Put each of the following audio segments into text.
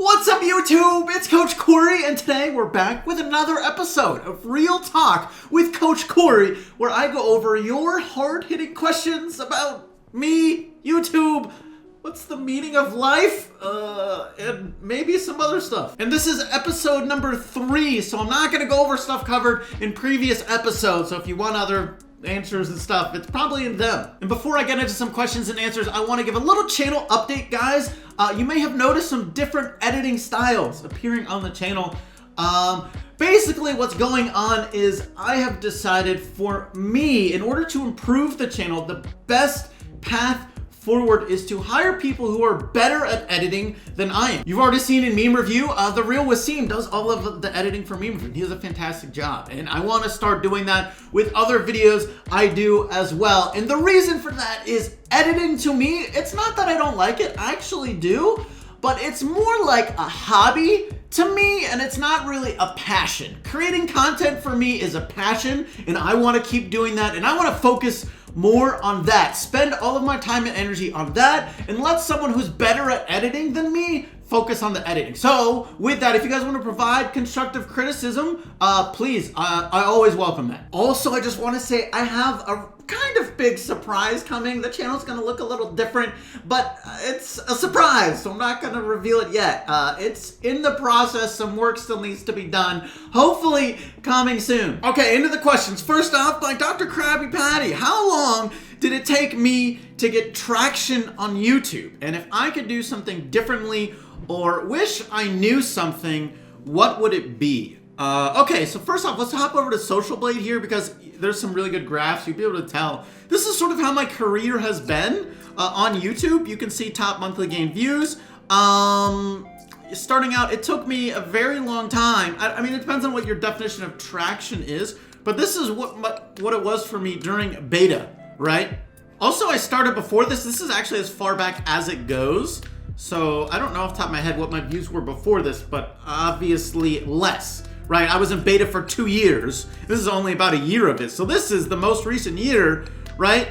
What's up, YouTube? It's Coach Cory, and today we're back with another episode of Real Talk with Coach Cory, where I go over your hard-hitting questions about me, YouTube, what's the meaning of life, and maybe some other stuff. And this is episode number 3, so I'm not going to go over stuff covered in previous episodes, so if you want other answers and stuff, it's probably in them. And before I get into some questions and answers, I want to give a little channel update, guys. You may have noticed some different editing styles appearing on the channel. Basically what's going on is I have decided for me, in order to improve the channel, the best path forward is to hire people who are better at editing than I am. You've already seen in Meme Review, The Real Wasim does all of the editing for Meme Review. He does a fantastic job, and I want to start doing that with other videos I do as well. And the reason for that is editing, to me, it's not that I don't like it, I actually do, but it's more like a hobby to me, and it's not really a passion. Creating content for me is a passion, and I want to keep doing that, and I want to focus more on that. Spend all of my time and energy on that, and let someone who's better at editing than me focus on the editing. So with that, if you guys want to provide constructive criticism, please, I always welcome that. Also, I just want to say I have a kind of big surprise coming. The channel's going to look a little different, but it's a surprise, so I'm not going to reveal it yet. It's in the process. Some work still needs to be done. Hopefully coming soon. Okay, into the questions. First off, by Dr. Krabby Patty. How long did it take me to get traction on YouTube? And if I could do something differently or wish I knew something, what would it be? Okay, so first off, let's hop over to Social Blade here because there's some really good graphs. You'll be able to tell. This is sort of how my career has been on YouTube. You can see top monthly gained views. Starting out, it took me a very long time. I mean, it depends on what your definition of traction is, but this is what it was for me during beta, right? Also, I started before this. This is actually as far back as it goes. So I don't know off the top of my head what my views were before this, but obviously less, right? I was in beta for 2 years. This is only about a year of it. So this is the most recent year, right?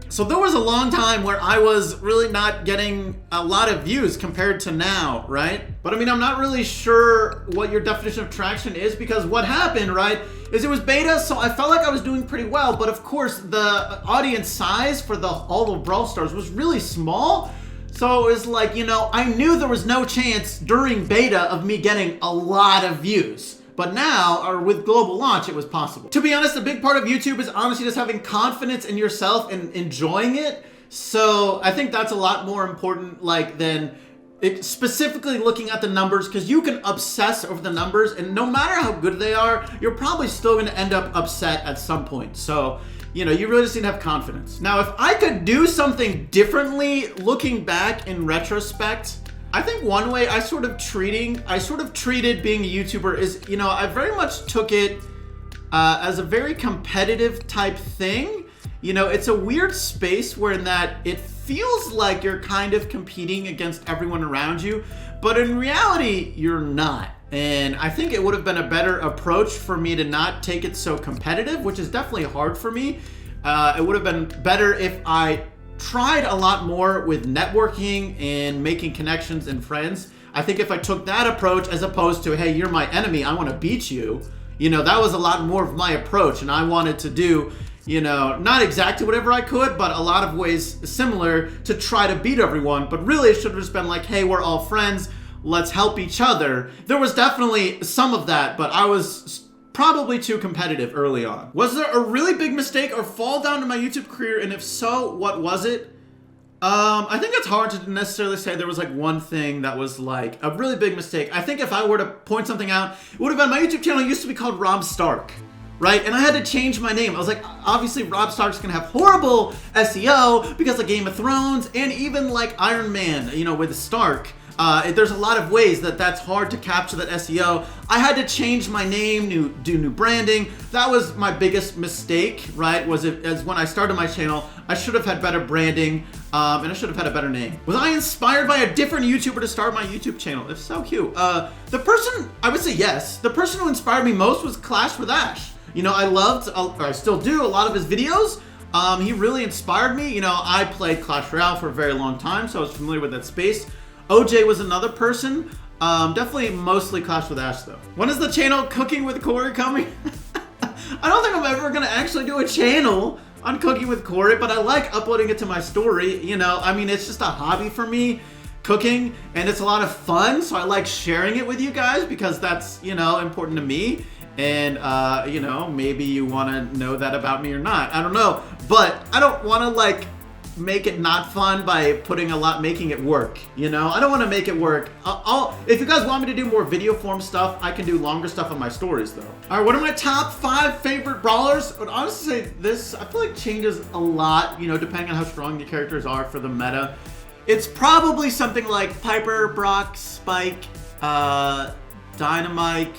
So there was a long time where I was really not getting a lot of views compared to now, right? But I mean, I'm not really sure what your definition of traction is, because what happened, right, is it was beta, so I felt like I was doing pretty well, but of course the audience size for all of Brawl Stars was really small. So it was like, you know, I knew there was no chance during beta of me getting a lot of views. But now, or with global launch, it was possible. To be honest, a big part of YouTube is honestly just having confidence in yourself and enjoying it. So I think that's a lot more important, like, than specifically looking at the numbers, because you can obsess over the numbers, and no matter how good they are, you're probably still going to end up upset at some point. So, you know, you really just need to have confidence. Now, if I could do something differently, looking back in retrospect, I think one way I sort of treated being a YouTuber is, you know, I very much took it as a very competitive type thing. You know, it's a weird space where in that it feels like you're kind of competing against everyone around you, but in reality, you're not. And I think it would have been a better approach for me to not take it so competitive, which is definitely hard for me. It would have been better if I tried a lot more with networking and making connections and friends. I think if I took that approach as opposed to, hey, you're my enemy, I want to beat you, you know, that was a lot more of my approach. And I wanted to do, you know, not exactly whatever I could, but a lot of ways similar to try to beat everyone. But really it should have just been like, hey, we're all friends, let's help each other. There was definitely some of that, but I was probably too competitive early on. Was there a really big mistake or fall down to my YouTube career? And if so, what was it? I think it's hard to necessarily say there was like one thing that was like a really big mistake. I think if I were to point something out, it would have been my YouTube channel used to be called Rob Stark, right? And I had to change my name. I was like, obviously Rob Stark's gonna have horrible SEO because of Game of Thrones and even like Iron Man, you know, with Stark. There's a lot of ways that's hard to capture that SEO. I had to change my name, do new branding. That was my biggest mistake, right? As when I started my channel, I should have had better branding, and I should have had a better name. Was I inspired by a different YouTuber to start my YouTube channel? If so, cute. The person, I would say yes. The person who inspired me most was Clash with Ash. You know, I loved, or I still do, a lot of his videos. He really inspired me. You know, I played Clash Royale for a very long time, so I was familiar with that space. OJ was another person. Definitely mostly Clash with Ash though. When is the channel Cooking with Cory coming? I don't think I'm ever gonna actually do a channel on Cooking with Cory, but I like uploading it to my story. You know, I mean, it's just a hobby for me, cooking, and it's a lot of fun, so I like sharing it with you guys because that's, you know, important to me. And, you know, maybe you want to know that about me or not. I don't know, but I don't want to, like, make it not fun by making it work, you know? I don't want to make it work. If you guys want me to do more video form stuff, I can do longer stuff on my stories though. All right, what are my top 5 favorite brawlers? I would honestly say this, I feel like changes a lot, you know, depending on how strong the characters are for the meta. It's probably something like Piper, Brock, Spike, Dynamite,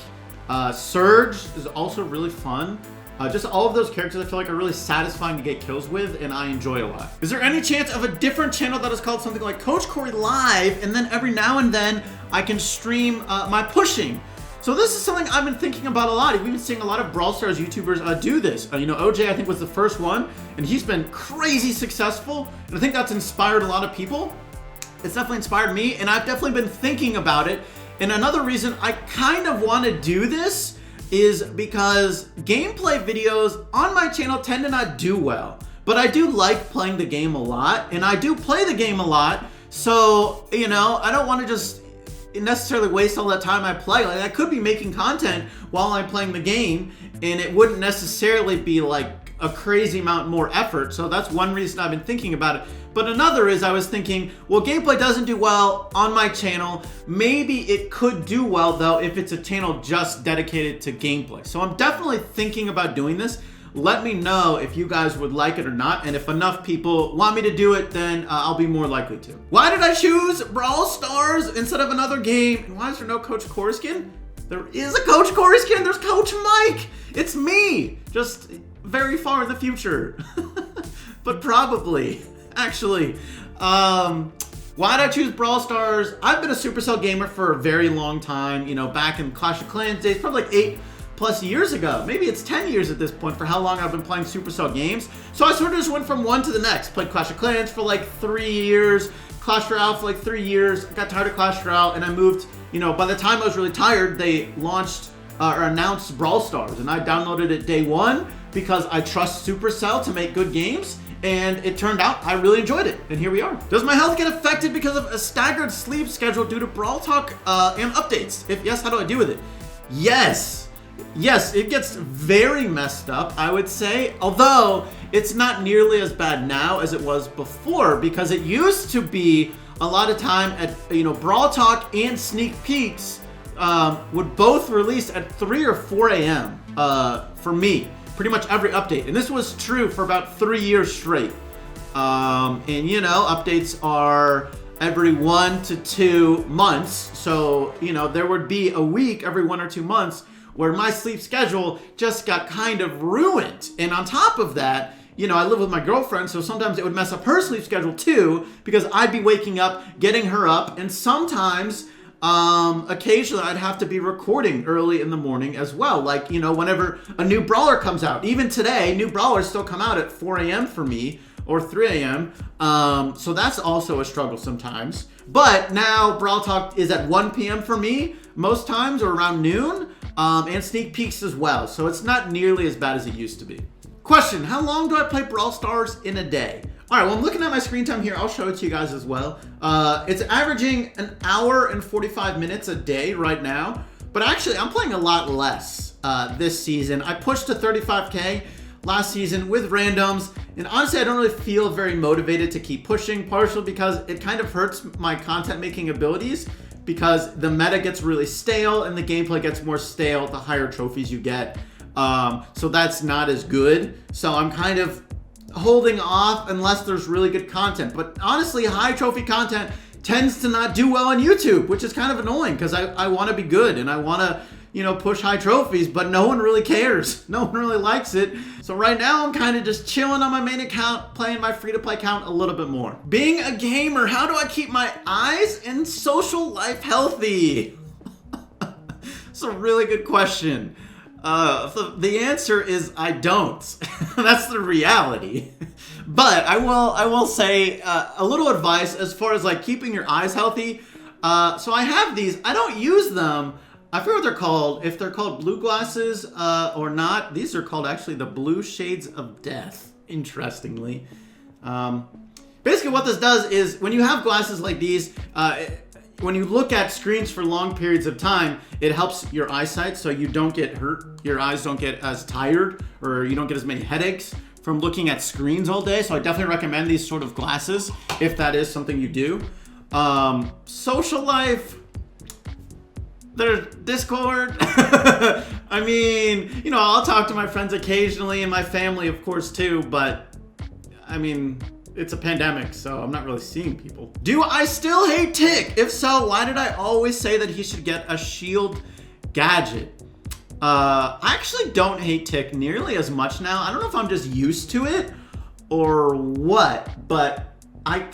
Surge is also really fun. Just all of those characters I feel like are really satisfying to get kills with, and I enjoy a lot. Is there any chance of a different channel that is called something like Coach Cory Live, and then every now and then I can stream my pushing? So this is something I've been thinking about a lot. We've been seeing a lot of Brawl Stars YouTubers do this. You know, OJ I think was the first one, and he's been crazy successful, and I think that's inspired a lot of people. It's definitely inspired me, and I've definitely been thinking about it. And another reason I kind of want to do this is because gameplay videos on my channel tend to not do well. But I do like playing the game a lot, and I do play the game a lot. So, you know, I don't want to just necessarily waste all that time I play. Like, I could be making content while I'm playing the game, and it wouldn't necessarily be like a crazy amount more effort. So that's one reason I've been thinking about it. But another is I was thinking, well, gameplay doesn't do well on my channel. Maybe it could do well though if it's a channel just dedicated to gameplay. So I'm definitely thinking about doing this. Let me know if you guys would like it or not. And if enough people want me to do it, then I'll be more likely to. Why did I choose Brawl Stars instead of another game? And why is there no Coach Cory skin? There is a Coach Cory skin. There's Coach Mike. It's me. Just very far in the future. But probably. Actually, why did I choose Brawl Stars? I've been a Supercell gamer for a very long time, you know, back in Clash of Clans days, probably like 8+ years ago. Maybe it's 10 years at this point for how long I've been playing Supercell games. So I sort of just went from one to the next. Played Clash of Clans for like 3 years, Clash Royale for like 3 years. I got tired of Clash Royale and I moved, you know, by the time I was really tired, they launched or announced Brawl Stars, and I downloaded it day one because I trust Supercell to make good games. And it turned out I really enjoyed it, and here we are. Does my health get affected because of a staggered sleep schedule due to Brawl Talk and updates? If yes, how do I deal with it? Yes, it gets very messed up, I would say. Although it's not nearly as bad now as it was before, because it used to be a lot of time at, you know, Brawl Talk and Sneak Peeks would both release at 3 or 4 a.m. For me. Pretty much every update, and this was true for about 3 years straight. And you know, updates are every 1 to 2 months, so you know there would be a week every 1 or 2 months where my sleep schedule just got kind of ruined. And on top of that, you know, I live with my girlfriend, so sometimes it would mess up her sleep schedule too, because I'd be waking up, getting her up, and sometimes occasionally I'd have to be recording early in the morning as well. Like, you know, whenever a new brawler comes out, even today, new brawlers still come out at 4 a.m. for me or 3 a.m. So that's also a struggle sometimes. But now Brawl Talk is at 1 p.m. for me most times, or around noon, and Sneak Peeks as well. So it's not nearly as bad as it used to be. Question, how long do I play Brawl Stars in a day? All right, well, I'm looking at my screen time here. I'll show it to you guys as well. It's averaging 1 hour and 45 minutes a day right now. But actually, I'm playing a lot less this season. I pushed to 35K last season with randoms. And honestly, I don't really feel very motivated to keep pushing, partially because it kind of hurts my content making abilities, because the meta gets really stale and the gameplay gets more stale the higher trophies you get. So that's not as good. So I'm kind of holding off unless there's really good content. But honestly, high trophy content tends to not do well on YouTube, which is kind of annoying because I want to be good and I want to, you know, push high trophies, but no one really cares. No one really likes it. So right now I'm kind of just chilling on my main account, playing my free-to-play account a little bit more. Being a gamer, how do I keep my eyes and social life healthy? It's a really good question. The answer is I don't. That's the reality. But I will say a little advice as far as like keeping your eyes healthy. So I have these. I don't use them. I forget what they're called. If they're called blue glasses or not. These are called actually the blue shades of death, interestingly. Basically what this does is when you have glasses like these, when you look at screens for long periods of time, it helps your eyesight so you don't get hurt. Your eyes don't get as tired or you don't get as many headaches from looking at screens all day. So I definitely recommend these sort of glasses if that is something you do. Social life, there's Discord. I mean, you know, I'll talk to my friends occasionally and my family, of course, too. But I mean, it's a pandemic, so I'm not really seeing people. Do I still hate Tick? If so, why did I always say that he should get a shield gadget? I actually don't hate Tick nearly as much now. I don't know if I'm just used to it or what, but I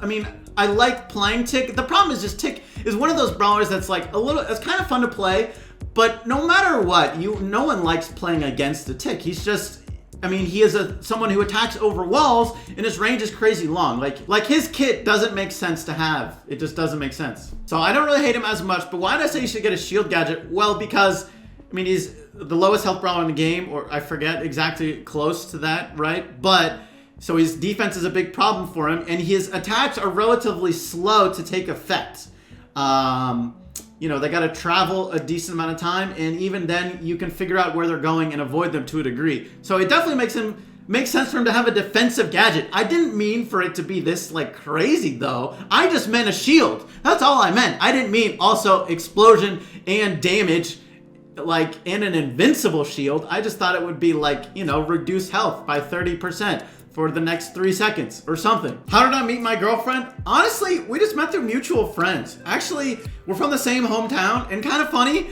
mean, I like playing Tick. The problem is just Tick is one of those brawlers that's like it's kind of fun to play, but no matter what, no one likes playing against the Tick. He's just, I mean, he is someone who attacks over walls, and his range is crazy long. Like his kit doesn't make sense to have. It just doesn't make sense. So I don't really hate him as much, but why did I say you should get a shield gadget? Well, because, I mean, he's the lowest health brawler in the game, or I forget exactly close to that, right? But, so his defense is a big problem for him, and his attacks are relatively slow to take effect. You know, they got to travel a decent amount of time, and even then you can figure out where they're going and avoid them to a degree. So it definitely makes sense for him to have a defensive gadget. I didn't mean for it to be this like crazy though. I just meant a shield. That's all I meant. I didn't mean also explosion and damage, like, and an invincible shield. I just thought it would be like, you know, reduce health by 30% for the next 3 seconds or something. How did I meet my girlfriend? Honestly, we just met through mutual friends. Actually, we're from the same hometown, and kind of funny,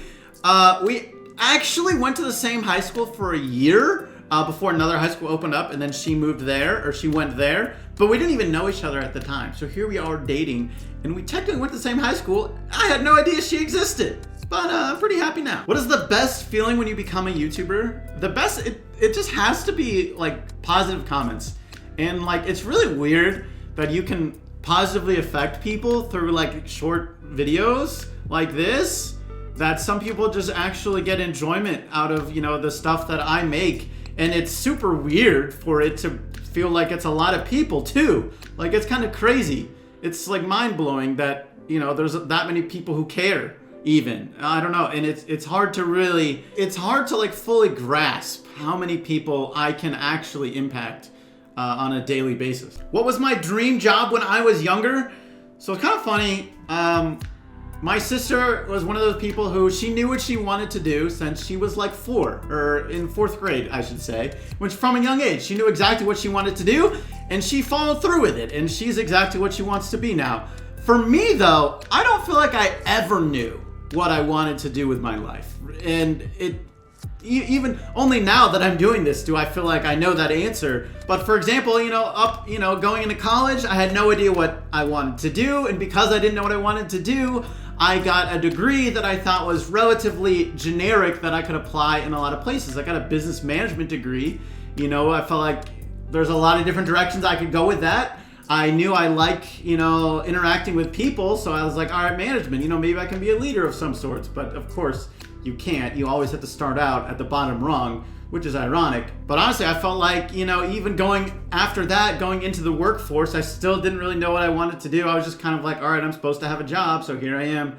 we actually went to the same high school for a year before another high school opened up, and then she moved there, or she went there, but we didn't even know each other at the time. So here we are dating, and we technically went to the same high school. I had no idea she existed. But I'm pretty happy now. What is the best feeling when you become a YouTuber? The best, it just has to be like positive comments. And like, it's really weird that you can positively affect people through like short videos like this, that some people just actually get enjoyment out of, you know, the stuff that I make. And it's super weird for it to feel like it's a lot of people too. Like, it's kind of crazy. It's like mind blowing that, you know, there's that many people who care. Even, I don't know, and it's hard to like fully grasp how many people I can actually impact on a daily basis. What was my dream job when I was younger? So it's kind of funny. My sister was one of those people who she knew what she wanted to do since she was like 4, or in 4th grade, I should say, which from a young age, she knew exactly what she wanted to do, and she followed through with it, and she's exactly what she wants to be now. For me though, I don't feel like I ever knew what I wanted to do with my life. And even only now that I'm doing this do I feel like I know that answer. But for example, going into college, I had no idea what I wanted to do. And because I didn't know what I wanted to do, I got a degree that I thought was relatively generic that I could apply in a lot of places. I got a business management degree. You know, I felt like there's a lot of different directions I could go with that. I knew I like, interacting with people, so I was like, all right, management, maybe I can be a leader of some sorts. But of course, you can't. You always have to start out at the bottom rung, which is ironic. But honestly, I felt like, even going after that, going into the workforce, I still didn't really know what I wanted to do. I was just kind of like, all right, I'm supposed to have a job, so here I am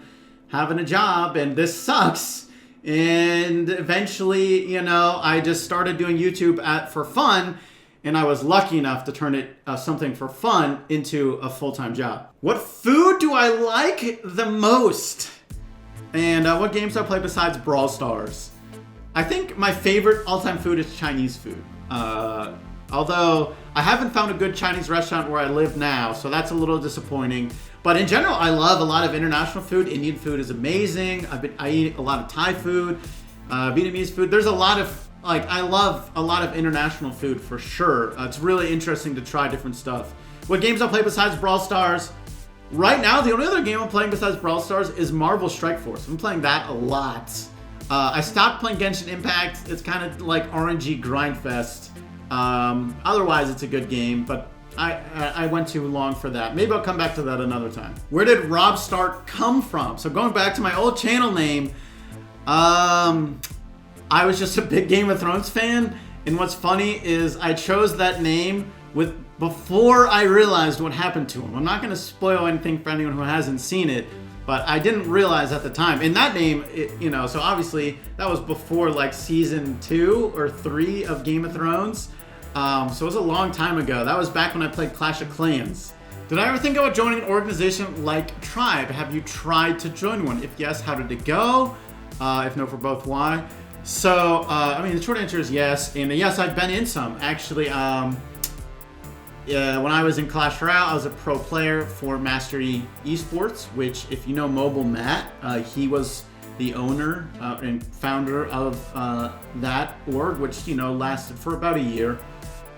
having a job, and this sucks. And eventually, I just started doing YouTube for fun. And I was lucky enough to turn it something for fun into a full-time job. What food do I like the most? And what games do I play besides Brawl Stars? I think my favorite all-time food is Chinese food. Although I haven't found a good Chinese restaurant where I live now, so that's a little disappointing. But in general, I love a lot of international food. Indian food is amazing. I eat a lot of Thai food, Vietnamese food. There's a lot of I love a lot of international food for sure. It's really interesting to try different stuff. What games I play besides Brawl Stars? Right now, the only other game I'm playing besides Brawl Stars is Marvel Strike Force. I'm playing that a lot. I stopped playing Genshin Impact. It's kind of like RNG grindfest. Otherwise, it's a good game, but I went too long for that. Maybe I'll come back to that another time. Where did Rob Stark come from? So going back to my old channel name, I was just a big Game of Thrones fan. And what's funny is I chose that name before I realized what happened to him. I'm not going to spoil anything for anyone who hasn't seen it, but I didn't realize at the time. And that name, so obviously that was before like season 2 or 3 of Game of Thrones. So it was a long time ago. That was back when I played Clash of Clans. Did I ever think about joining an organization like Tribe? Have you tried to join one? If yes, how did it go? If no for both, why? So, the short answer is yes. And yes, I've been in some. Actually, when I was in Clash Royale, I was a pro player for Mastery Esports, which, if you know Mobile Matt, he was the owner and founder of that org, which, lasted for about a year.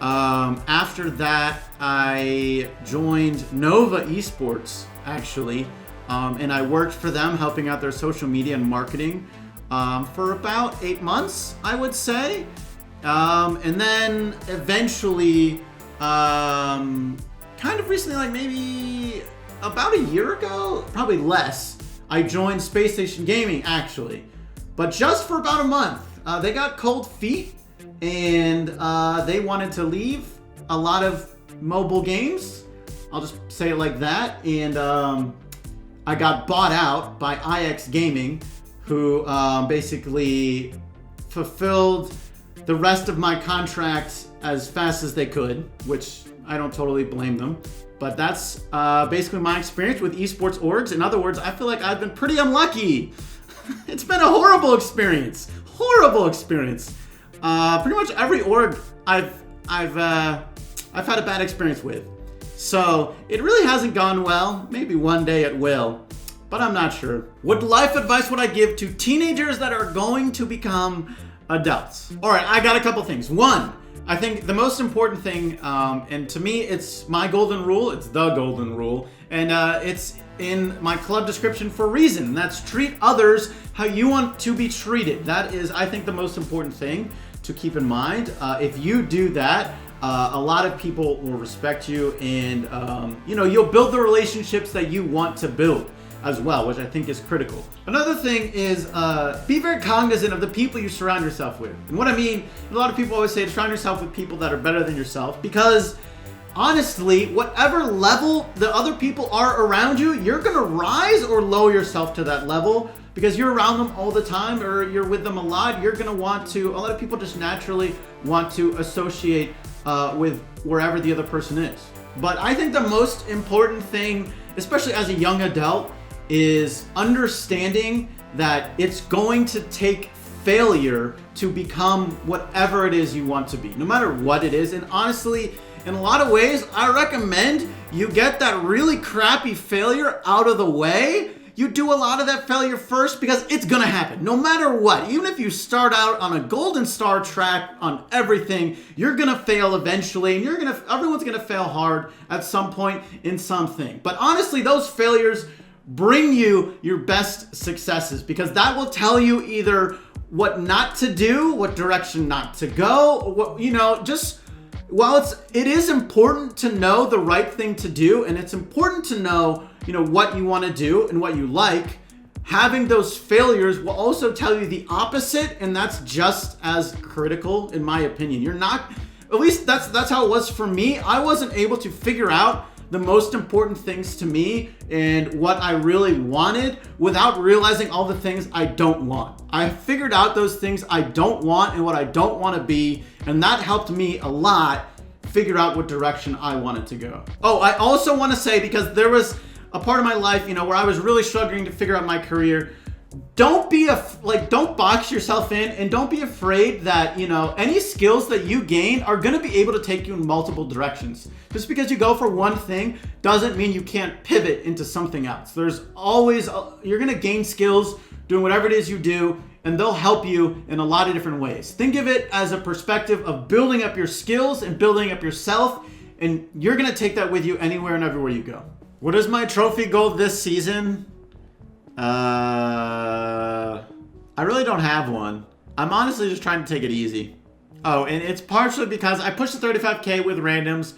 After that, I joined Nova Esports, actually, and I worked for them, helping out their social media and marketing for about 8 months, I would say. And then eventually, kind of recently, like maybe about a year ago, probably less, I joined Space Station Gaming, actually. But just for about a month. They got cold feet, and they wanted to leave a lot of mobile games. I'll just say it like that. And I got bought out by IX Gaming, who basically fulfilled the rest of my contract as fast as they could, which I don't totally blame them. But that's basically my experience with esports orgs. In other words, I feel like I've been pretty unlucky. It's been a horrible experience. Horrible experience. Pretty much every org I've had a bad experience with. So it really hasn't gone well. Maybe one day it will, but I'm not sure. What life advice would I give to teenagers that are going to become adults? All right, I got a couple things. One, I think the most important thing, and to me, it's my golden rule. It's the golden rule, and it's in my club description for a reason. That's treat others how you want to be treated. That is, I think, the most important thing to keep in mind. If you do that, a lot of people will respect you, and you'll build the relationships that you want to build as well, which I think is critical. Another thing is be very cognizant of the people you surround yourself with. And what I mean, a lot of people always say to surround yourself with people that are better than yourself, because honestly, whatever level the other people are around you, you're gonna rise or lower yourself to that level because you're around them all the time or you're with them a lot. You're gonna want to, a lot of people just naturally want to associate with wherever the other person is. But I think the most important thing, especially as a young adult, is understanding that it's going to take failure to become whatever it is you want to be, no matter what it is. And honestly, in a lot of ways, I recommend you get that really crappy failure out of the way. You do a lot of that failure first because it's gonna happen, no matter what. Even if you start out on a golden star track on everything, you're gonna fail eventually, and everyone's gonna fail hard at some point in something. But honestly, those failures bring you your best successes, because that will tell you either what not to do, what direction not to go, while it is important to know the right thing to do, and it's important to know, what you want to do and what you like, having those failures will also tell you the opposite, and that's just as critical, in my opinion. At least that's how it was for me. I wasn't able to figure out the most important things to me and what I really wanted without realizing all the things I don't want. I figured out those things I don't want and what I don't want to be, and that helped me a lot figure out what direction I wanted to go. Oh, I also want to say, because there was a part of my life, where I was really struggling to figure out my career, don't box yourself in, and don't be afraid that, any skills that you gain are going to be able to take you in multiple directions. Just because you go for one thing doesn't mean you can't pivot into something else. There's always, you're going to gain skills doing whatever it is you do, and they'll help you in a lot of different ways. Think of it as a perspective of building up your skills and building up yourself, and you're going to take that with you anywhere and everywhere you go. What is my trophy goal this season? I really don't have one. I'm honestly just trying to take it easy. Oh, and it's partially because I pushed the 35K with randoms,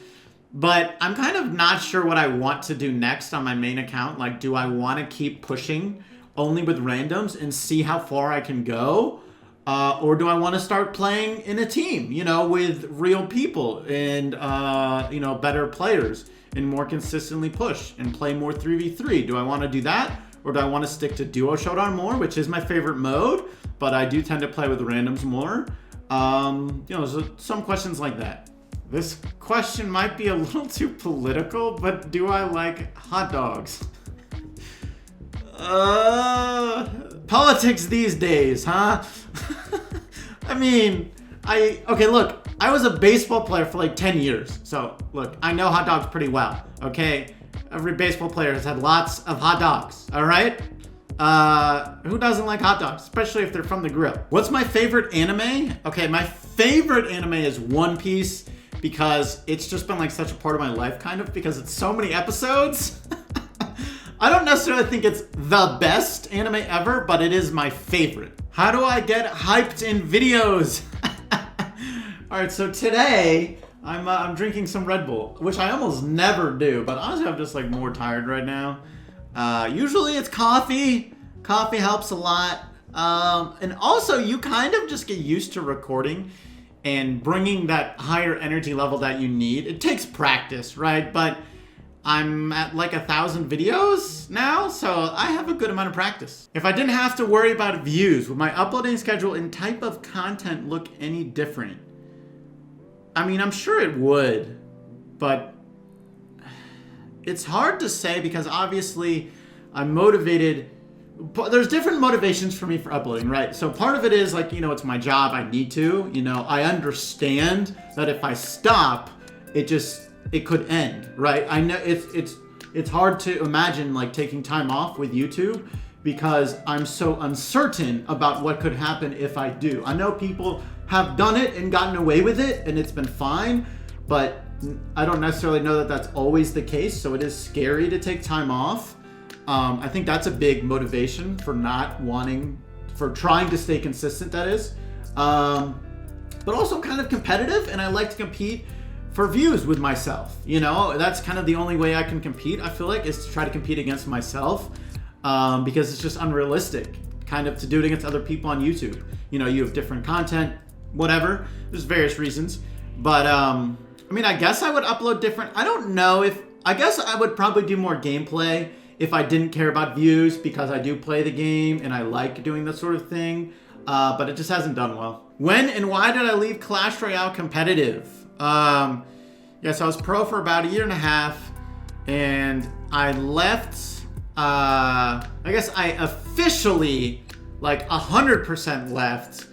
But I'm kind of not sure what I want to do next on my main account. Like, do I want to keep pushing only with randoms and see how far I can go? Or do I want to start playing in a team, with real people and, better players and more consistently push and play more 3v3? Do I want to do that? Or do I want to stick to duo showdown more, which is my favorite mode, but I do tend to play with randoms more? So some questions like that. This question might be a little too political, but do I like hot dogs? Politics these days, huh? Look, I was a baseball player for like 10 years. So, look, I know hot dogs pretty well, okay? Every baseball player has had lots of hot dogs, all right? Who doesn't like hot dogs, especially if they're from the grill? What's my favorite anime? Okay, my favorite anime is One Piece because it's just been like such a part of my life, kind of, because it's so many episodes. I don't necessarily think it's the best anime ever, but it is my favorite. How do I get hyped in videos? All right, so today I'm drinking some Red Bull, which I almost never do, but honestly I'm just like more tired right now. Usually it's coffee. Coffee helps a lot. And also you kind of just get used to recording and bringing that higher energy level that you need. It takes practice, right? But I'm at like 1,000 videos now, so I have a good amount of practice. If I didn't have to worry about views, would my uploading schedule and type of content look any different? I mean, I'm sure it would, but it's hard to say because obviously I'm motivated. There's different motivations for me for uploading, right? So part of it is like, it's my job. I need to, I understand that if I stop, it could end, right? I know it's hard to imagine like taking time off with YouTube because I'm so uncertain about what could happen if I do. I know people have done it and gotten away with it and it's been fine, but I don't necessarily know that that's always the case. So it is scary to take time off. I think that's a big motivation for trying to stay consistent, that is. But also kind of competitive, and I like to compete for views with myself. That's kind of the only way I can compete, I feel like, is to try to compete against myself, because it's just unrealistic kind of to do it against other people on YouTube. You have different content, whatever. There's various reasons. But, I guess I would upload different. I guess I would probably do more gameplay if I didn't care about views because I do play the game and I like doing this sort of thing. But it just hasn't done well. When and why did I leave Clash Royale competitive? So I was pro for about 1.5 years, and I left, I guess I officially, 100% left,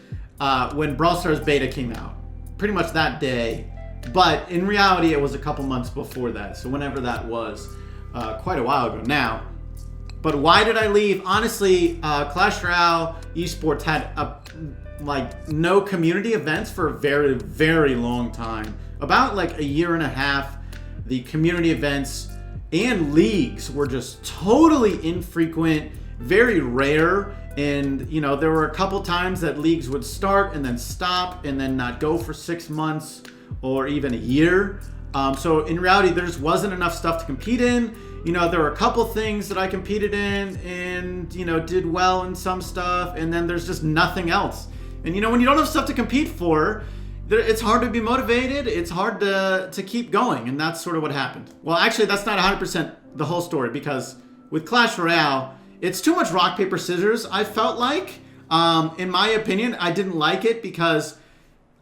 when Brawl Stars beta came out. Pretty much that day, but in reality it was a couple months before that, so whenever that was, quite a while ago now. But why did I leave? Honestly, Clash Royale esports had no community events for a very, very long time. About 1.5 years, the community events and leagues were just totally infrequent, very rare. And, there were a couple times that leagues would start and then stop and then not go for 6 months or even a year. So in reality, there just wasn't enough stuff to compete in. There were a couple things that I competed in and, did well in some stuff. And then there's just nothing else. And, when you don't have stuff to compete for, it's hard to be motivated. It's hard to keep going. And that's sort of what happened. Well, actually, that's not 100% the whole story, because with Clash Royale, it's too much rock, paper, scissors, I felt like. In my opinion, I didn't like it because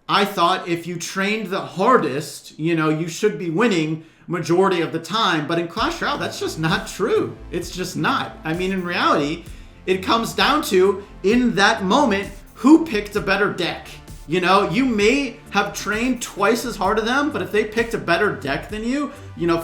I thought if you trained the hardest, you should be winning majority of the time. But in Clash Royale, that's just not true. It's just not. In reality, it comes down to, in that moment, who picked a better deck. You may have trained twice as hard as them, but if they picked a better deck than you,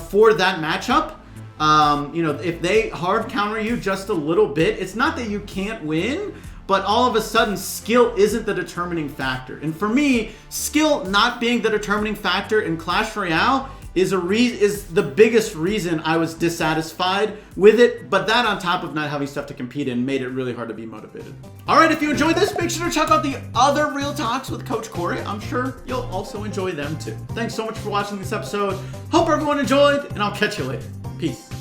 for that matchup, if they hard counter you just a little bit, it's not that you can't win, but all of a sudden skill isn't the determining factor. And for me, skill not being the determining factor in Clash Royale is the biggest reason I was dissatisfied with it, but that on top of not having stuff to compete in made it really hard to be motivated. All right, if you enjoyed this, make sure to check out the other Real Talks with Coach Cory. I'm sure you'll also enjoy them too. Thanks so much for watching this episode. Hope everyone enjoyed, and I'll catch you later. Peace.